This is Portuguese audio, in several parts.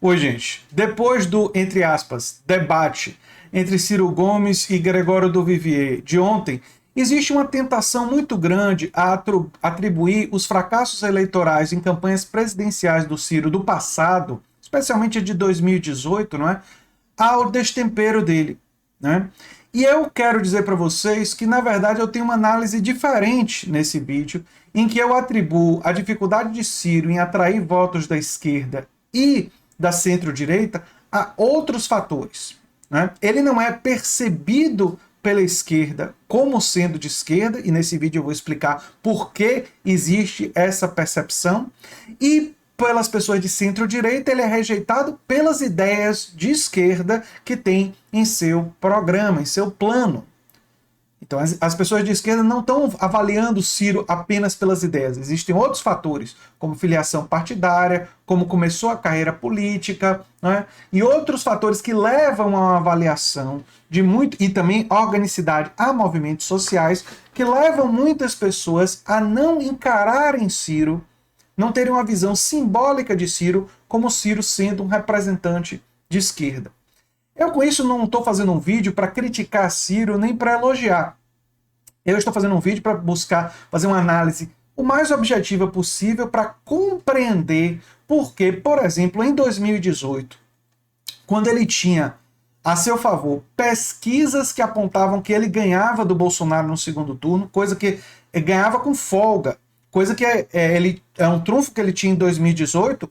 Oi, gente. Depois do, entre aspas, debate entre Ciro Gomes e Gregório do Vivier de ontem, existe uma tentação muito grande a atribuir os fracassos eleitorais em campanhas presidenciais do Ciro do passado, especialmente a de 2018, não é? Ao destempero dele, né? E eu quero dizer para vocês que, na verdade, eu tenho uma análise diferente nesse vídeo, em que eu atribuo a dificuldade de Ciro em atrair votos da esquerda e da centro-direita a outros fatores, né? Ele não é percebido pela esquerda como sendo de esquerda, e nesse vídeo eu vou explicar por que existe essa percepção, e pelas pessoas de centro-direita, ele é rejeitado pelas ideias de esquerda que tem em seu programa, em seu plano. Então, as pessoas de esquerda não estão avaliando Ciro apenas pelas ideias. Existem outros fatores, como filiação partidária, como começou a carreira política, né? E outros fatores que levam a uma avaliação de muito, e também organicidade a movimentos sociais, que levam muitas pessoas a não encararem Ciro, não terem uma visão simbólica de Ciro como Ciro sendo um representante de esquerda. Eu, com isso, não estou fazendo um vídeo para criticar Ciro nem para elogiar. Eu estou fazendo um vídeo para buscar fazer uma análise o mais objetiva possível para compreender por que, por exemplo, em 2018, quando ele tinha a seu favor pesquisas que apontavam que ele ganhava do Bolsonaro no segundo turno, coisa que ele ganhava com folga, coisa que é um trunfo que ele tinha em 2018,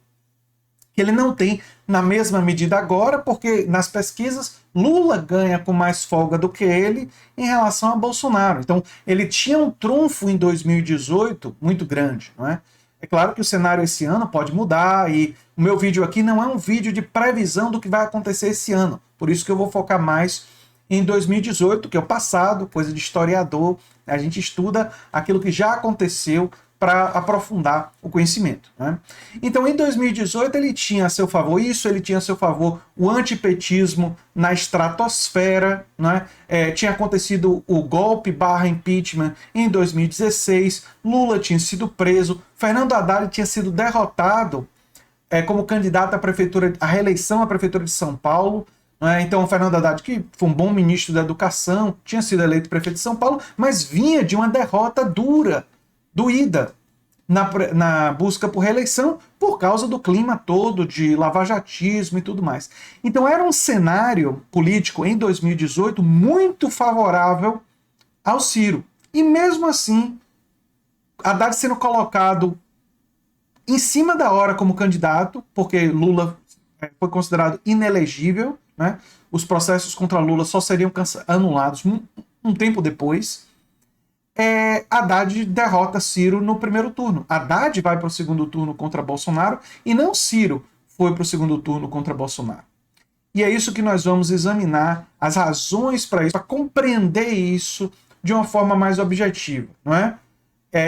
que ele não tem na mesma medida agora, porque nas pesquisas Lula ganha com mais folga do que ele em relação a Bolsonaro. Então, ele tinha um trunfo em 2018 muito grande, não é? É claro que o cenário esse ano pode mudar, e o meu vídeo aqui não é um vídeo de previsão do que vai acontecer esse ano. Por isso que eu vou focar mais em 2018, que é o passado, coisa de historiador. A gente estuda aquilo que já aconteceu para aprofundar o conhecimento, né? Então, em 2018, ele tinha a seu favor isso, ele tinha a seu favor o antipetismo na estratosfera, né? Tinha acontecido o golpe / impeachment em 2016, Lula tinha sido preso, Fernando Haddad tinha sido derrotado como candidato à reeleição à Prefeitura de São Paulo, né? Então, o Fernando Haddad, que foi um bom ministro da Educação, tinha sido eleito prefeito de São Paulo, mas vinha de uma derrota dura, doída, na busca por reeleição, por causa do clima todo de lavajatismo e tudo mais. Então era um cenário político em 2018 muito favorável ao Ciro. E mesmo assim, Haddad sendo colocado em cima da hora como candidato, porque Lula foi considerado inelegível, né? Os processos contra Lula só seriam anulados um tempo depois. Haddad derrota Ciro no primeiro turno. Haddad vai para o segundo turno contra Bolsonaro e não Ciro foi para o segundo turno contra Bolsonaro. E é isso que nós vamos examinar, as razões para isso, para compreender isso de uma forma mais objetiva, não é?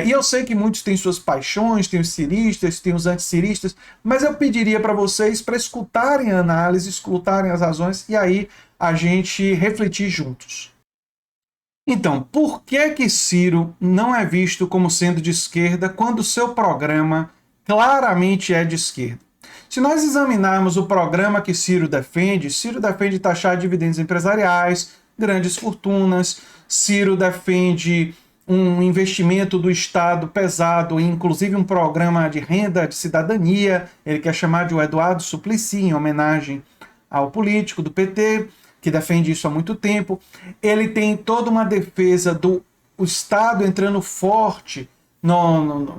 E eu sei que muitos têm suas paixões, tem os ciristas, tem os anticiristas, mas eu pediria para vocês para escutarem a análise, escutarem as razões e aí a gente refletir juntos. Então, por que Ciro não é visto como sendo de esquerda quando seu programa claramente é de esquerda? Se nós examinarmos o programa que Ciro defende taxar dividendos empresariais, grandes fortunas, Ciro defende um investimento do Estado pesado, inclusive um programa de renda de cidadania, ele quer chamar de o Eduardo Suplicy, em homenagem ao político do PT, que defende isso há muito tempo. Ele tem toda uma defesa do Estado entrando forte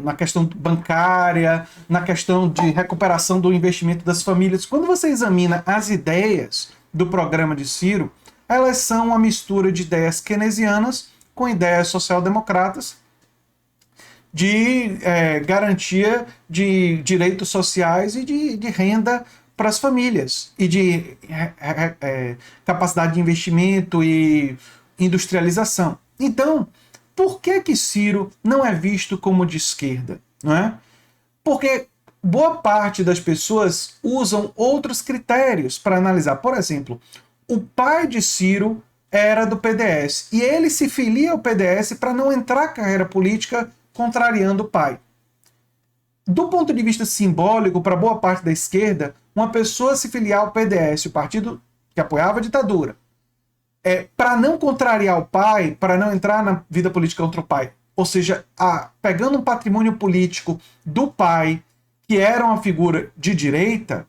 na questão bancária, na questão de recuperação do investimento das famílias. Quando você examina as ideias do programa de Ciro, elas são uma mistura de ideias keynesianas com ideias social-democratas de garantia de direitos sociais e de renda para as famílias e de capacidade de investimento e industrialização. Então, por que Ciro não é visto como de esquerda? Não é? Porque boa parte das pessoas usam outros critérios para analisar. Por exemplo, o pai de Ciro era do PDS e ele se filia ao PDS para não entrar na carreira política contrariando o pai. do ponto de vista simbólico, para boa parte da esquerda, uma pessoa se filiar ao PDS, o partido que apoiava a ditadura, para não contrariar o pai, para não entrar na vida política contra o pai, ou seja, pegando um patrimônio político do pai, que era uma figura de direita,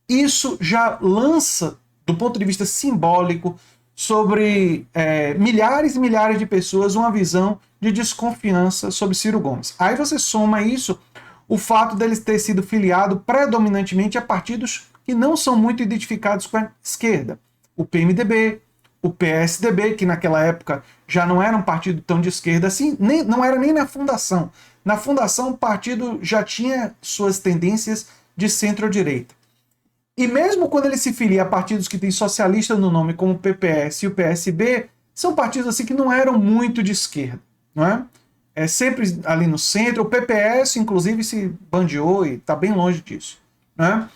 isso já lança, do ponto de vista simbólico, sobre milhares e milhares de pessoas uma visão de desconfiança sobre Ciro Gomes. Aí você soma isso, o fato deles ter sido filiado predominantemente a partidos que não são muito identificados com a esquerda. O PMDB, o PSDB, que naquela época já não era um partido tão de esquerda assim, não era nem na fundação. Na fundação, o partido já tinha suas tendências de centro-direita. E mesmo quando ele se filia a partidos que têm socialista no nome, como o PPS e o PSB, são partidos assim que não eram muito de esquerda, não é? É sempre ali no centro. O PPS, inclusive, se bandeou e está bem longe disso, né?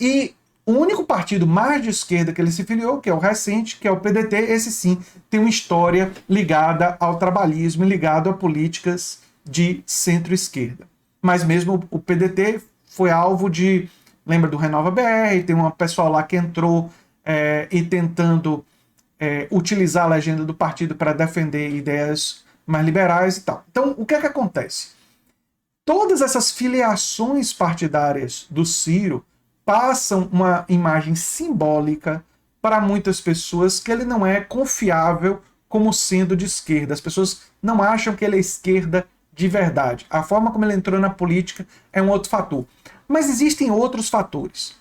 E o único partido mais de esquerda que ele se filiou, que é o recente, que é o PDT, esse sim tem uma história ligada ao trabalhismo, ligado a políticas de centro-esquerda. Mas mesmo o PDT foi alvo de... Lembra do Renova BR, tem um pessoal lá que entrou e tentando utilizar a legenda do partido para defender ideias mais liberais e tal. Então, o que é que acontece? Todas essas filiações partidárias do Ciro passam uma imagem simbólica para muitas pessoas que ele não é confiável como sendo de esquerda. As pessoas não acham que ele é esquerda de verdade. A forma como ele entrou na política é um outro fator. Mas existem outros fatores.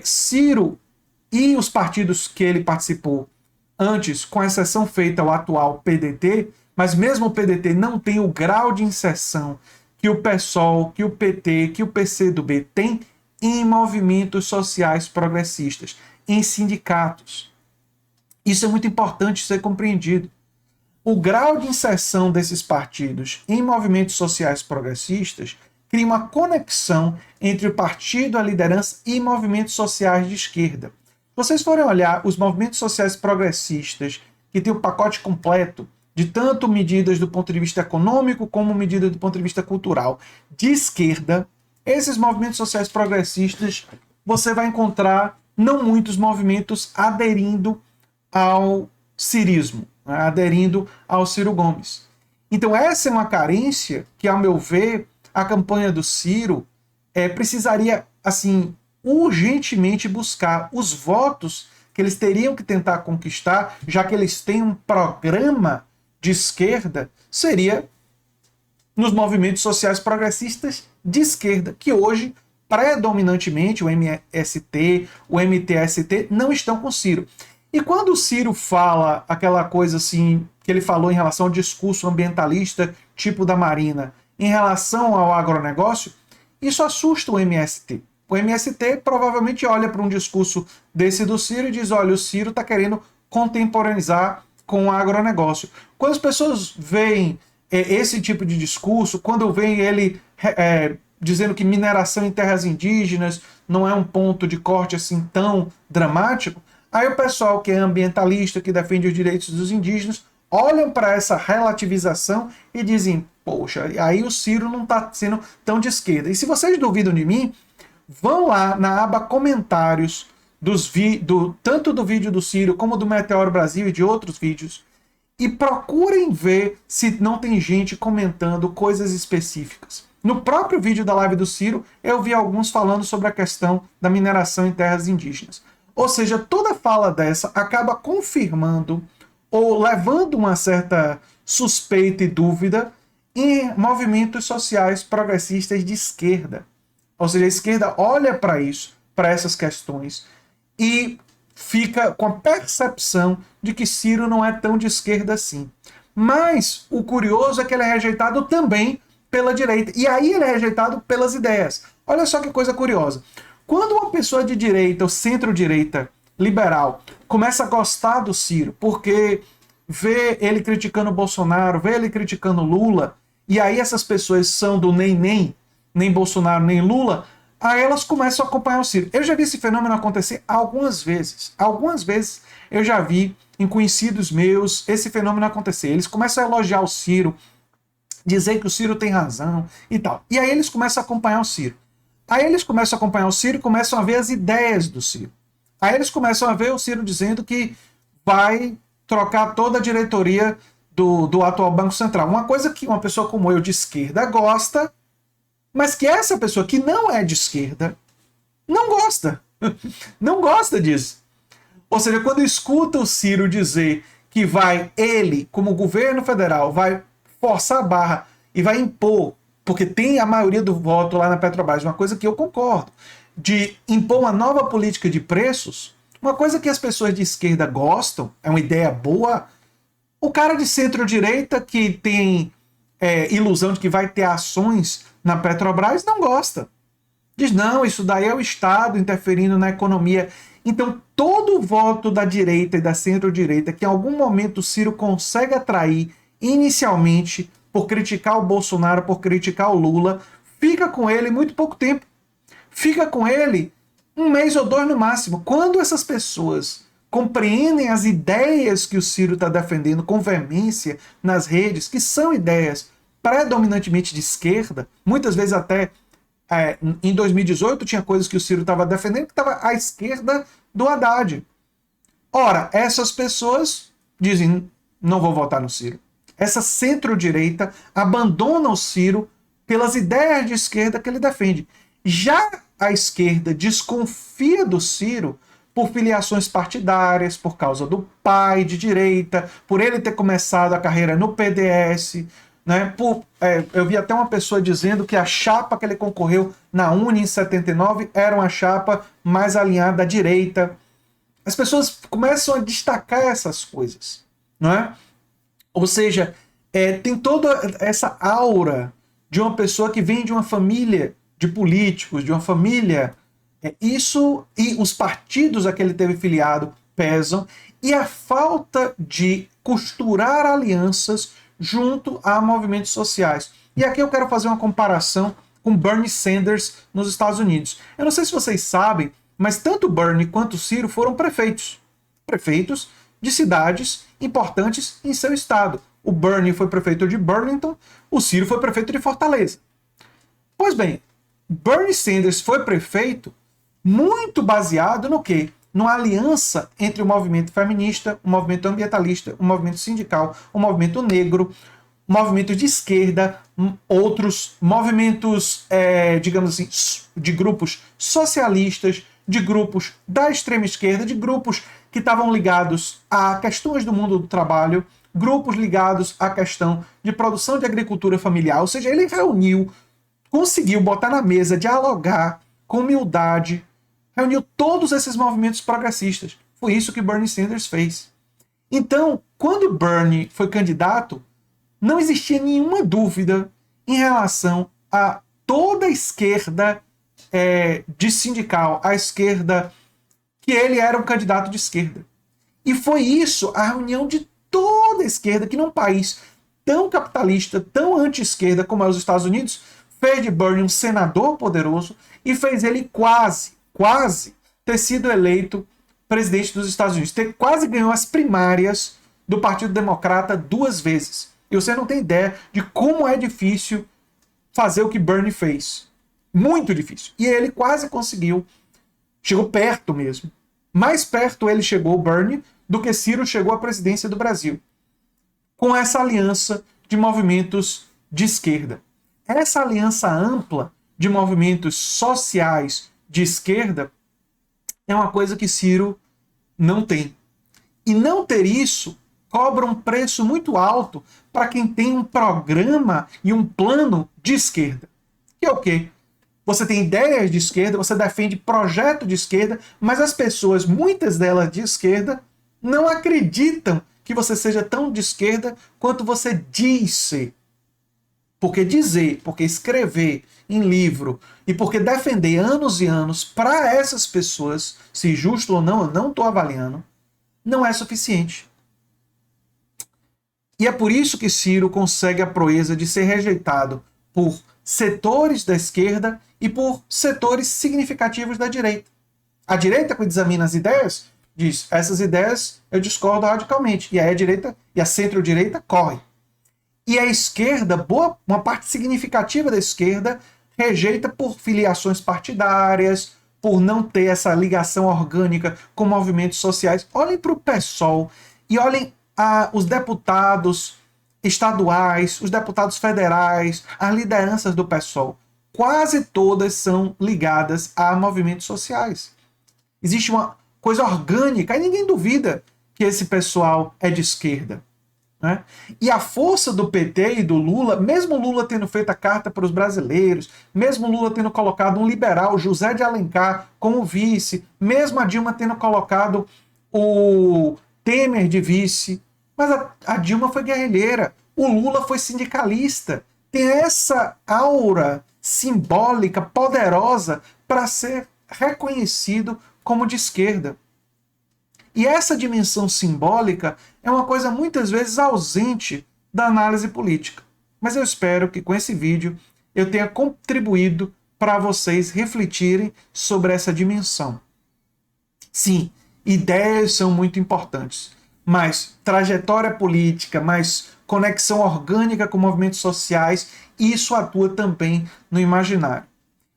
Ciro e os partidos que ele participou antes, com exceção feita ao atual PDT, mas mesmo o PDT não tem o grau de inserção que o PSOL, que o PT, que o PCdoB tem em movimentos sociais progressistas, em sindicatos. Isso é muito importante ser compreendido. O grau de inserção desses partidos em movimentos sociais progressistas cria uma conexão entre o partido, a liderança e movimentos sociais de esquerda. Se vocês forem olhar os movimentos sociais progressistas, que tem o pacote completo de tanto medidas do ponto de vista econômico como medidas do ponto de vista cultural de esquerda, esses movimentos sociais progressistas, você vai encontrar não muitos movimentos aderindo ao cirismo, né, aderindo ao Ciro Gomes. Então essa é uma carência que, ao meu ver, a campanha do Ciro precisaria, assim, urgentemente buscar os votos que eles teriam que tentar conquistar, já que eles têm um programa de esquerda, seria nos movimentos sociais progressistas de esquerda, que hoje, predominantemente, o MST, o MTST, não estão com Ciro. E quando o Ciro fala aquela coisa assim, que ele falou em relação ao discurso ambientalista, tipo da Marina, em relação ao agronegócio, isso assusta o MST. O MST provavelmente olha para um discurso desse do Ciro e diz, olha, o Ciro está querendo contemporaneizar com o agronegócio. Quando as pessoas veem esse tipo de discurso, quando veem ele dizendo que mineração em terras indígenas não é um ponto de corte assim tão dramático, aí o pessoal que é ambientalista, que defende os direitos dos indígenas, olham para essa relativização e dizem, poxa, aí o Ciro não está sendo tão de esquerda. E se vocês duvidam de mim, vão lá na aba comentários tanto do vídeo do Ciro como do Meteoro Brasil e de outros vídeos, e procurem ver se não tem gente comentando coisas específicas. No próprio vídeo da live do Ciro, eu vi alguns falando sobre a questão da mineração em terras indígenas. Ou seja, toda fala dessa acaba confirmando ou levando uma certa suspeita e dúvida em movimentos sociais progressistas de esquerda. Ou seja, a esquerda olha para isso, para essas questões, e fica com a percepção de que Ciro não é tão de esquerda assim. Mas o curioso é que ele é rejeitado também pela direita. E aí ele é rejeitado pelas ideias. Olha só que coisa curiosa. Quando uma pessoa de direita ou centro-direita liberal começa a gostar do Ciro, porque vê ele criticando o Bolsonaro, vê ele criticando Lula, e aí essas pessoas são do nem Bolsonaro, nem Lula, aí elas começam a acompanhar o Ciro. Eu já vi esse fenômeno acontecer algumas vezes. Algumas vezes eu já vi em conhecidos meus esse fenômeno acontecer. Eles começam a elogiar o Ciro, dizer que o Ciro tem razão e tal. E aí eles começam a acompanhar o Ciro. Aí eles começam a acompanhar o Ciro e começam a ver as ideias do Ciro. Aí eles começam a ver o Ciro dizendo que vai trocar toda a diretoria do atual Banco Central. Uma coisa que uma pessoa como eu de esquerda gosta, mas que essa pessoa que não é de esquerda não gosta. Não gosta disso. Ou seja, quando escuta o Ciro dizer que ele, como governo federal, vai forçar a barra e vai impor, porque tem a maioria do voto lá na Petrobras, uma coisa que eu concordo, de impor uma nova política de preços, uma coisa que as pessoas de esquerda gostam, é uma ideia boa. O cara de centro-direita que tem ilusão de que vai ter ações na Petrobras não gosta. Diz, não, isso daí é o Estado interferindo na economia. Então, todo o voto da direita e da centro-direita que em algum momento o Ciro consegue atrair, inicialmente, por criticar o Bolsonaro, por criticar o Lula, fica com ele muito pouco tempo. Fica com ele 1 mês ou 2 no máximo. Quando essas pessoas compreendem as ideias que o Ciro está defendendo com veemência nas redes, que são ideias predominantemente de esquerda, muitas vezes até em 2018 tinha coisas que o Ciro estava defendendo que estava à esquerda do Haddad. Ora, essas pessoas dizem, não vou votar no Ciro. Essa centro-direita abandona o Ciro pelas ideias de esquerda que ele defende. Já a esquerda desconfia do Ciro por filiações partidárias, por causa do pai de direita, por ele ter começado a carreira no PDS, né? Eu vi até uma pessoa dizendo que a chapa que ele concorreu na Uni em 79 era uma chapa mais alinhada à direita. As pessoas começam a destacar essas coisas, não é? Ou seja, tem toda essa aura de uma pessoa que vem de uma família de políticos, de uma família. Isso e os partidos a que ele teve filiado pesam, e a falta de costurar alianças junto a movimentos sociais. E aqui eu quero fazer uma comparação com Bernie Sanders nos Estados Unidos. Eu não sei se vocês sabem, mas tanto Bernie quanto Ciro foram prefeitos. Prefeitos de cidades importantes em seu estado. O Bernie foi prefeito de Burlington, o Ciro foi prefeito de Fortaleza. Pois bem, Bernie Sanders foi prefeito muito baseado no quê? Numa aliança entre o movimento feminista, o movimento ambientalista, o movimento sindical, o movimento negro, o movimento de esquerda, outros movimentos, digamos assim, de grupos socialistas, de grupos da extrema esquerda, de grupos que estavam ligados a questões do mundo do trabalho, grupos ligados à questão de produção de agricultura familiar. Ou seja, ele conseguiu botar na mesa, dialogar com humildade, reuniu todos esses movimentos progressistas. Foi isso que Bernie Sanders fez. Então, quando Bernie foi candidato, não existia nenhuma dúvida em relação a toda a esquerda de sindical, a esquerda, que ele era um candidato de esquerda. E foi isso, a reunião de toda a esquerda, que num país tão capitalista, tão anti-esquerda como é os Estados Unidos, fez de Bernie um senador poderoso e fez ele quase ter sido eleito presidente dos Estados Unidos. Quase ganhou as primárias do Partido Democrata 2 vezes. E você não tem ideia de como é difícil fazer o que Bernie fez. Muito difícil. E ele quase conseguiu. Chegou perto mesmo. Mais perto ele chegou, Bernie, do que Ciro chegou à presidência do Brasil. Com essa aliança de movimentos de esquerda. Essa aliança ampla de movimentos sociais de esquerda é uma coisa que Ciro não tem. E não ter isso cobra um preço muito alto para quem tem um programa e um plano de esquerda. Que é o quê? Você tem ideias de esquerda, você defende projeto de esquerda, mas as pessoas, muitas delas de esquerda, não acreditam que você seja tão de esquerda quanto você diz ser. Porque dizer, porque escrever em livro e porque defender anos e anos para essas pessoas, se justo ou não, eu não estou avaliando, não é suficiente. E é por isso que Ciro consegue a proeza de ser rejeitado por setores da esquerda e por setores significativos da direita. A direita, quando examina as ideias, diz, essas ideias eu discordo radicalmente. E aí a direita e a centro-direita corre. E a esquerda, uma parte significativa da esquerda, rejeita por filiações partidárias, por não ter essa ligação orgânica com movimentos sociais. Olhem para o PSOL e olhem os deputados estaduais, os deputados federais, as lideranças do PSOL. Quase todas são ligadas a movimentos sociais. Existe uma coisa orgânica, e ninguém duvida que esse pessoal é de esquerda. Né? E a força do PT e do Lula, mesmo Lula tendo feito a carta para os brasileiros, mesmo Lula tendo colocado um liberal, José de Alencar, como vice, mesmo a Dilma tendo colocado o Temer de vice, mas a Dilma foi guerrilheira, o Lula foi sindicalista, tem essa aura simbólica, poderosa, para ser reconhecido como de esquerda. E essa dimensão simbólica é uma coisa muitas vezes ausente da análise política. Mas eu espero que com esse vídeo eu tenha contribuído para vocês refletirem sobre essa dimensão. Sim, ideias são muito importantes, mas trajetória política, mais conexão orgânica com movimentos sociais, isso atua também no imaginário.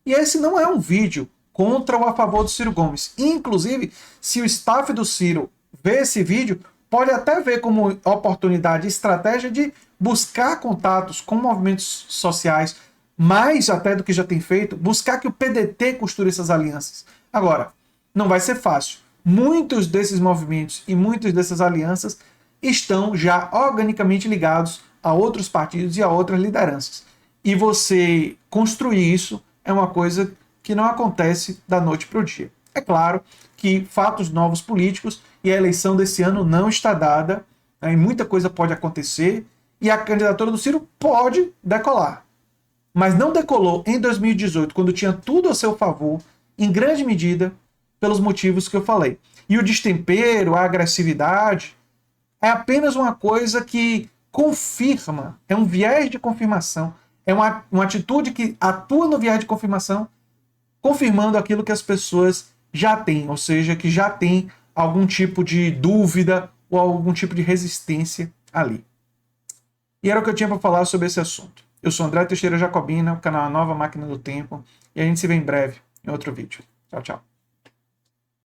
E esse não é um vídeo contra ou a favor do Ciro Gomes. Inclusive, se o staff do Ciro vê esse vídeo, pode até ver como oportunidade e estratégia de buscar contatos com movimentos sociais, mais até do que já tem feito, buscar que o PDT costure essas alianças. Agora, não vai ser fácil. Muitos desses movimentos e muitas dessas alianças estão já organicamente ligados a outros partidos e a outras lideranças. E você construir isso é uma coisa que não acontece da noite para o dia. É claro que fatos novos políticos e a eleição desse ano não está dada, né, e muita coisa pode acontecer, e a candidatura do Ciro pode decolar. Mas não decolou em 2018, quando tinha tudo a seu favor, em grande medida, pelos motivos que eu falei. E o destempero, a agressividade, é apenas uma coisa que confirma, é um viés de confirmação, é uma atitude que atua no viés de confirmação, confirmando aquilo que as pessoas já têm, ou seja, que já tem algum tipo de dúvida ou algum tipo de resistência ali. E era o que eu tinha para falar sobre esse assunto. Eu sou André Teixeira Jacobina, o canal A Nova Máquina do Tempo, e a gente se vê em breve em outro vídeo. Tchau, tchau.